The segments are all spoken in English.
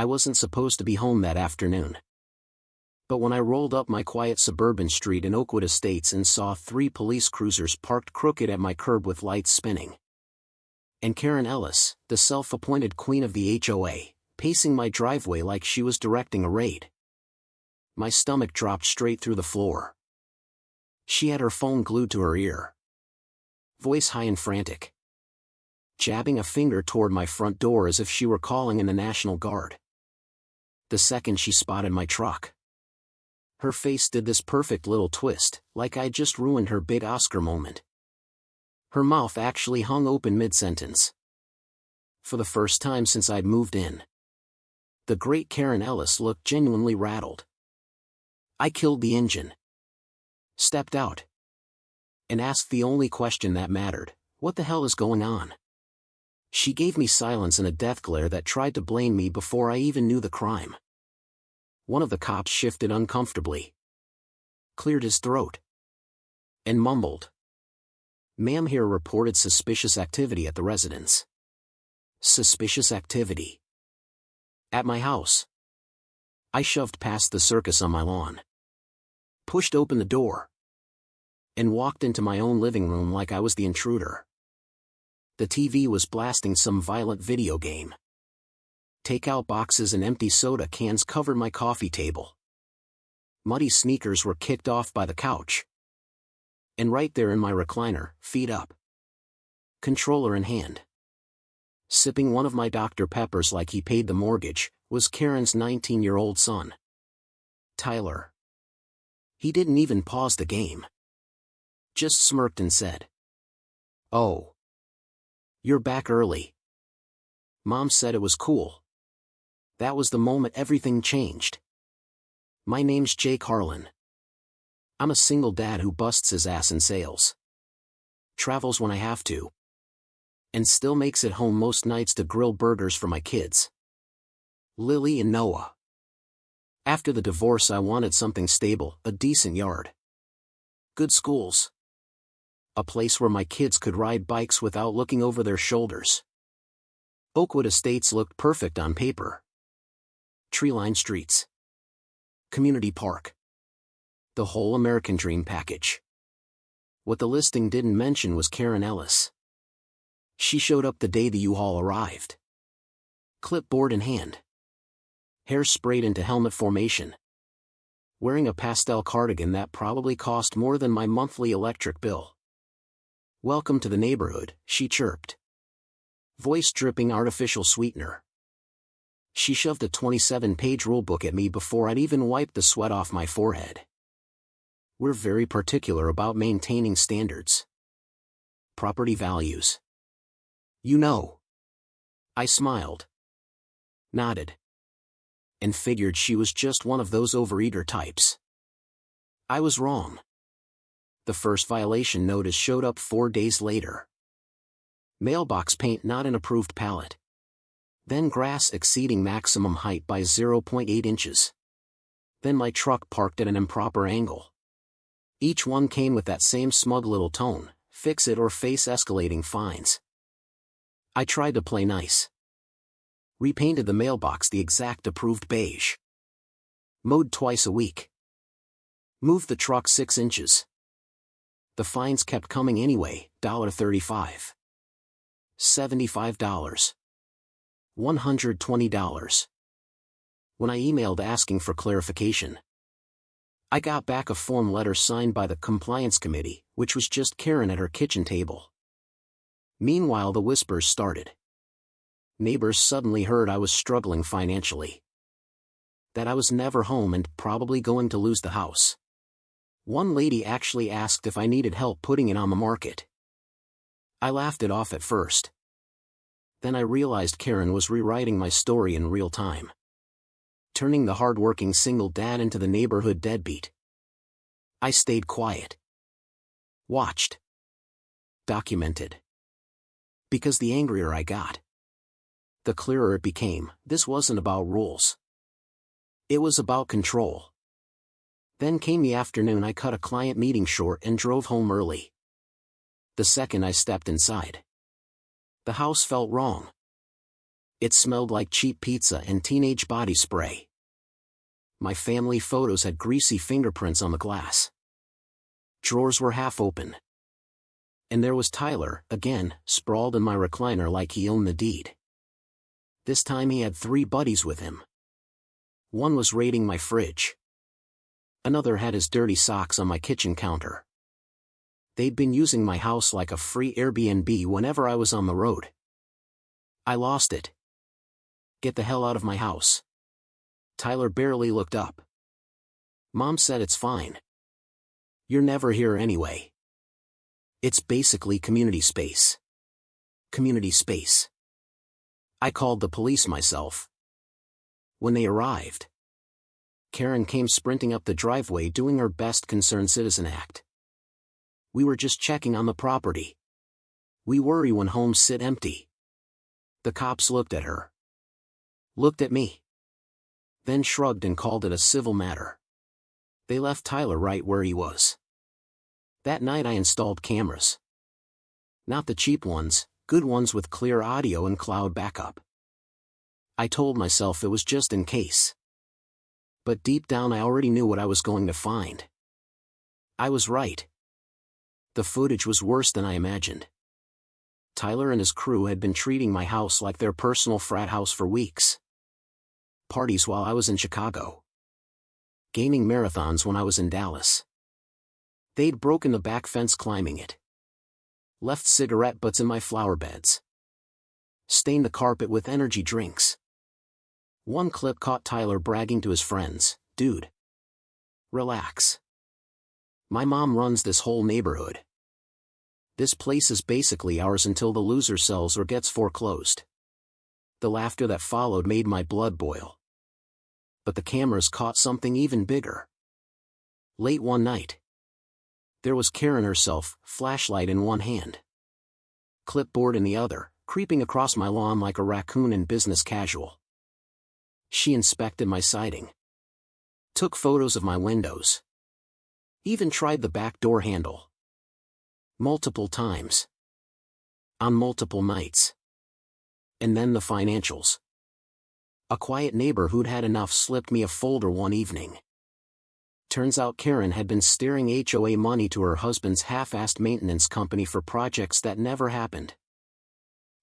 I wasn't supposed to be home that afternoon. But when I rolled up my quiet suburban street in Oakwood Estates and saw 3 police cruisers parked crooked at my curb with lights spinning, and Karen Ellis, the self-appointed queen of the HOA, pacing my driveway like she was directing a raid, my stomach dropped straight through the floor. She had her phone glued to her ear, voice high and frantic, jabbing a finger toward my front door as if she were calling in the National Guard. The second she spotted my truck, her face did this perfect little twist, like I'd just ruined her big Oscar moment. Her mouth actually hung open mid-sentence. For the first time since I'd moved in, the great Karen Ellis looked genuinely rattled. I killed the engine, stepped out, and asked the only question that mattered: what the hell is going on? She gave me silence and a death glare that tried to blame me before I even knew the crime. One of the cops shifted uncomfortably, cleared his throat, and mumbled, "Ma'am, here reported suspicious activity at the residence." Suspicious activity? At my house? I shoved past the circus on my lawn, pushed open the door, and walked into my own living room like I was the intruder. The TV was blasting some violent video game. Takeout boxes and empty soda cans covered my coffee table. Muddy sneakers were kicked off by the couch. And right there in my recliner, feet up, controller in hand, sipping one of my Dr. Peppers like he paid the mortgage, was Karen's 19-year-old son, Tyler. He didn't even pause the game, just smirked and said, "Oh, you're back early. Mom said it was cool." That was the moment everything changed. My name's Jake Harlan. I'm a single dad who busts his ass in sales, travels when I have to, and still makes it home most nights to grill burgers for my kids, Lily and Noah. After the divorce, I wanted something stable, a decent yard, good schools, a place where my kids could ride bikes without looking over their shoulders. Oakwood Estates looked perfect on paper. Tree-lined streets, community park, the whole American dream package. What the listing didn't mention was Karen Ellis. She showed up the day the U-Haul arrived, clipboard in hand, hair sprayed into helmet formation, wearing a pastel cardigan that probably cost more than my monthly electric bill. "Welcome to the neighborhood," she chirped, voice dripping artificial sweetener. She shoved a 27-page rulebook at me before I'd even wiped the sweat off my forehead. "We're very particular about maintaining standards. Property values. You know." I smiled, nodded, and figured she was just one of those overeater types. I was wrong. The first violation notice showed up 4 days later. Mailbox paint not an approved pallet. Then grass exceeding maximum height by 0.8 inches. Then my truck parked at an improper angle. Each one came with that same smug little tone: fix it or face escalating fines. I tried to play nice. Repainted the mailbox the exact approved beige. Mowed twice a week. Moved the truck 6 inches. The fines kept coming anyway: $35, $75, $120. When I emailed asking for clarification, I got back a form letter signed by the compliance committee, which was just Karen at her kitchen table. Meanwhile, the whispers started. Neighbors suddenly heard I was struggling financially, that I was never home and probably going to lose the house. One lady actually asked if I needed help putting it on the market. I laughed it off at first. Then I realized Karen was rewriting my story in real time, turning the hard-working single dad into the neighborhood deadbeat. I stayed quiet. Watched. Documented. Because the angrier I got, the clearer it became, this wasn't about rules. It was about control. Then came the afternoon I cut a client meeting short and drove home early. The second I stepped inside, the house felt wrong. It smelled like cheap pizza and teenage body spray. My family photos had greasy fingerprints on the glass. Drawers were half open. And there was Tyler, again, sprawled in my recliner like he owned the deed. This time he had 3 buddies with him. One was raiding my fridge. Another had his dirty socks on my kitchen counter. They'd been using my house like a free Airbnb whenever I was on the road. I lost it. Get the hell out of my house. Tyler barely looked up. Mom said it's fine. You're never here anyway. It's basically community space. Community space. I called the police myself. When they arrived, Karen came sprinting up the driveway doing her best concerned citizen act. We were just checking on the property. We worry when homes sit empty. The cops looked at her. Looked at me. Then shrugged and called it a civil matter. They left Tyler right where he was. That night I installed cameras. Not the cheap ones, good ones with clear audio and cloud backup. I told myself it was just in case. But deep down I already knew what I was going to find. I was right. The footage was worse than I imagined. Tyler and his crew had been treating my house like their personal frat house for weeks. Parties while I was in Chicago. Gaming marathons when I was in Dallas. They'd broken the back fence climbing it. Left cigarette butts in my flower beds. Stained the carpet with energy drinks. One clip caught Tyler bragging to his friends, "Dude, relax. My mom runs this whole neighborhood. This place is basically ours until the loser sells or gets foreclosed." The laughter that followed made my blood boil. But the cameras caught something even bigger. Late one night. There was Karen herself, flashlight in one hand. Clipboard in the other, creeping across my lawn like a raccoon in business casual. She inspected my siding. Took photos of my windows. Even tried the back door handle. Multiple times. On multiple nights. And then the financials. A quiet neighbor who'd had enough slipped me a folder one evening. Turns out Karen had been steering HOA money to her husband's half-assed maintenance company for projects that never happened.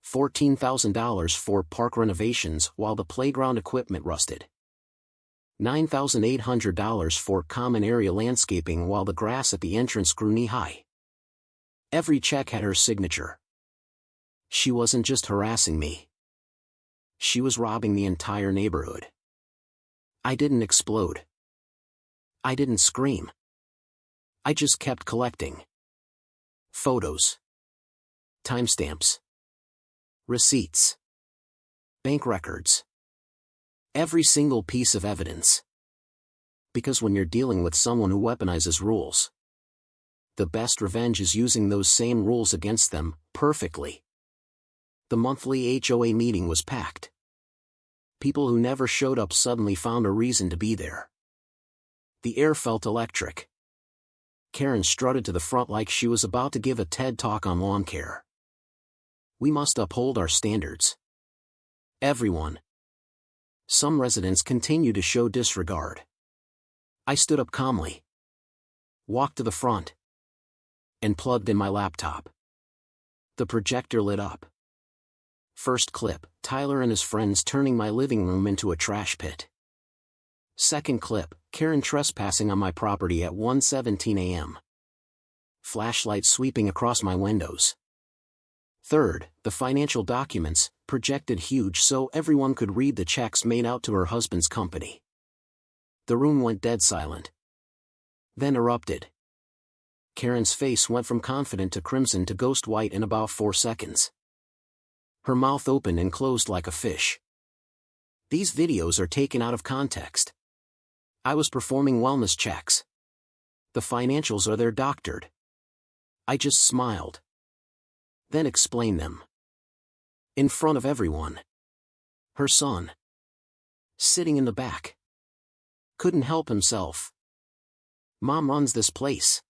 $14,000 for park renovations while the playground equipment rusted. $9,800 for common area landscaping while the grass at the entrance grew knee-high. Every check had her signature. She wasn't just harassing me. She was robbing the entire neighborhood. I didn't explode. I didn't scream. I just kept collecting. Photos. Timestamps. Receipts. Bank records. Every single piece of evidence. Because when you're dealing with someone who weaponizes rules, the best revenge is using those same rules against them, perfectly. The monthly HOA meeting was packed. People who never showed up suddenly found a reason to be there. The air felt electric. Karen strutted to the front like she was about to give a TED talk on lawn care. We must uphold our standards. Everyone. Some residents continued to show disregard. I stood up calmly. Walked to the front. And plugged in my laptop. The projector lit up. First clip, Tyler and his friends turning my living room into a trash pit. Second clip, Karen trespassing on my property at 1:17 a.m. Flashlight sweeping across my windows. Third, the financial documents, projected huge so everyone could read the checks made out to her husband's company. The room went dead silent. Then erupted. Karen's face went from confident to crimson to ghost white in about 4 seconds. Her mouth opened and closed like a fish. These videos are taken out of context. I was performing wellness checks. The financials are there doctored. I just smiled. Then explained them. In front of everyone. Her son. Sitting in the back. Couldn't help himself. Mom runs this place.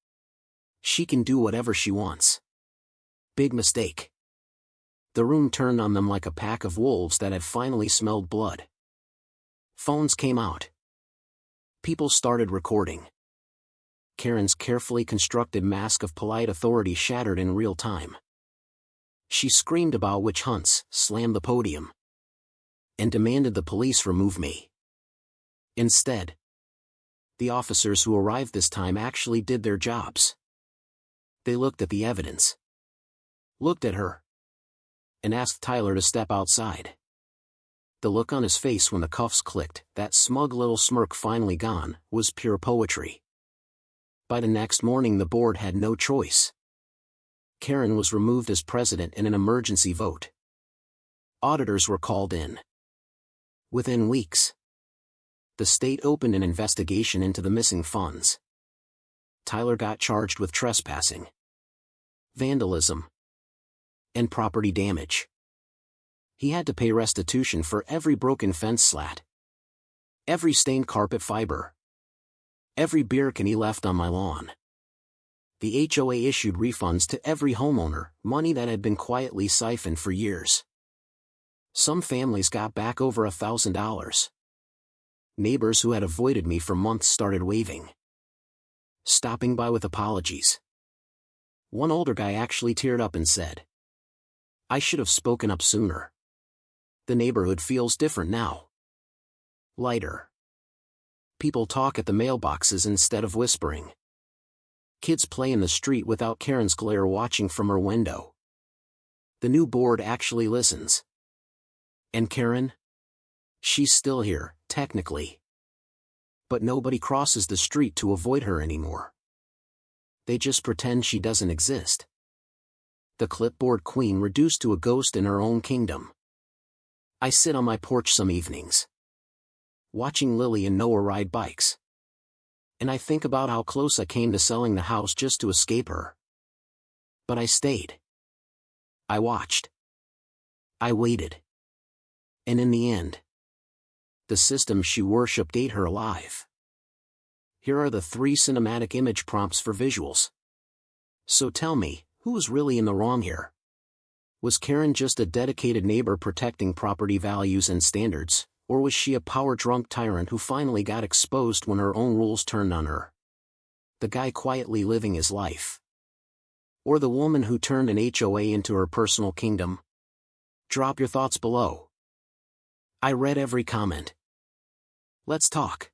She can do whatever she wants. Big mistake. The room turned on them like a pack of wolves that had finally smelled blood. Phones came out. People started recording. Karen's carefully constructed mask of polite authority shattered in real time. She screamed about witch hunts, slammed the podium, and demanded the police remove me. Instead, the officers who arrived this time actually did their jobs. They looked at the evidence, looked at her, and asked Tyler to step outside. The look on his face when the cuffs clicked, that smug little smirk finally gone, was pure poetry. By the next morning the board had no choice. Karen was removed as president in an emergency vote. Auditors were called in. Within weeks, the state opened an investigation into the missing funds. Tyler got charged with trespassing, vandalism, and property damage. He had to pay restitution for every broken fence slat, every stained carpet fiber, every beer can he left on my lawn. The HOA issued refunds to every homeowner, money that had been quietly siphoned for years. Some families got back over $1,000. Neighbors who had avoided me for months started waving, stopping by with apologies. One older guy actually teared up and said, "I should have spoken up sooner. The neighborhood feels different now. Lighter. People talk at the mailboxes instead of whispering. Kids play in the street without Karen's glare watching from her window. The new board actually listens. And Karen? She's still here, technically. But nobody crosses the street to avoid her anymore. They just pretend she doesn't exist. The clipboard queen reduced to a ghost in her own kingdom. I sit on my porch some evenings, watching Lily and Noah ride bikes. And I think about how close I came to selling the house just to escape her. But I stayed. I watched. I waited. And in the end, the system she worshipped ate her alive. Here are the 3 cinematic image prompts for visuals. So tell me, who was really in the wrong here? Was Karen just a dedicated neighbor protecting property values and standards, or was she a power-drunk tyrant who finally got exposed when her own rules turned on her? The guy quietly living his life? Or the woman who turned an HOA into her personal kingdom? Drop your thoughts below. I read every comment. Let's talk.